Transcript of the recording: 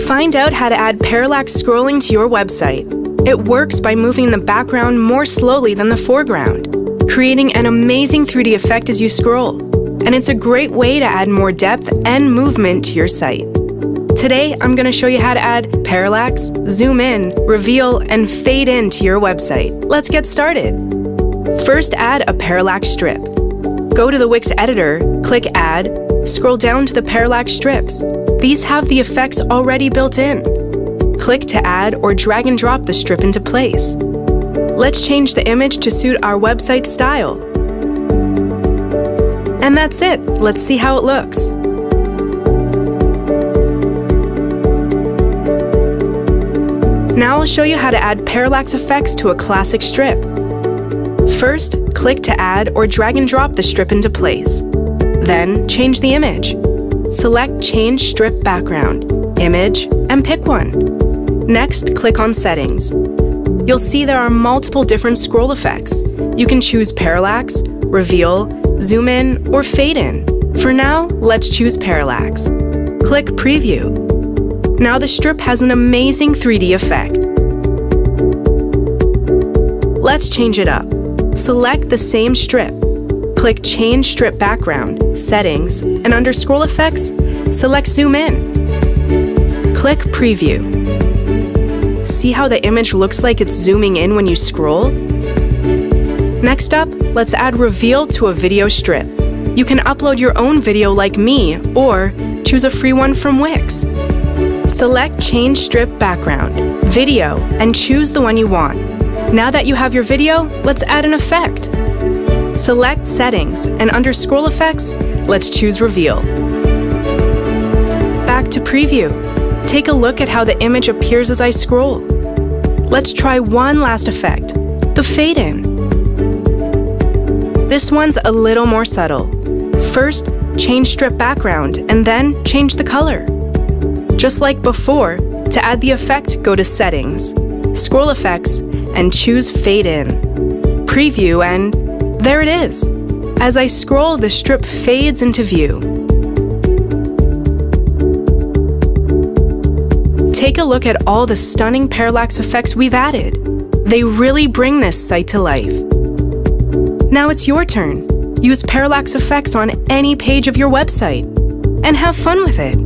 Find out how to add parallax scrolling to your website. It works by moving the background more slowly than the foreground, creating an amazing 3D effect as you scroll. And it's a great way to add more depth and movement to your site. Today, I'm going to show you how to add parallax, zoom in, reveal, and fade in to your website. Let's get started. First, add a parallax strip. Go to the Wix editor, click Add, scroll down to the parallax strips. These have the effects already built in. Click to add or drag and drop the strip into place. Let's change the image to suit our website style. And that's it. Let's see how it looks. Now I'll show you how to add parallax effects to a classic strip. First, click to add or drag and drop the strip into place. Then, change the image. Select Change Strip Background, Image, and pick one. Next, click on Settings. You'll see there are multiple different scroll effects. You can choose parallax, reveal, zoom in, or fade in. For now, let's choose parallax. Click Preview. Now the strip has an amazing 3D effect. Let's change it up. Select the same strip. Click Change Strip Background, Settings, and under Scroll Effects, select Zoom In. Click Preview. See how the image looks like it's zooming in when you scroll? Next up, let's add Reveal to a video strip. You can upload your own video like me, or choose a free one from Wix. Select Change Strip Background, Video, and choose the one you want. Now that you have your video, let's add an effect. Select Settings, and under Scroll Effects, let's choose Reveal. Back to Preview. Take a look at how the image appears as I scroll. Let's try one last effect, the Fade In. This one's a little more subtle. First, change strip background, and then change the color. Just like before, to add the effect, go to Settings, Scroll Effects, and choose Fade In. Preview, and there it is. As I scroll, the strip fades into view. Take a look at all the stunning parallax effects we've added. They really bring this site to life. Now it's your turn. Use parallax effects on any page of your website, and have fun with it.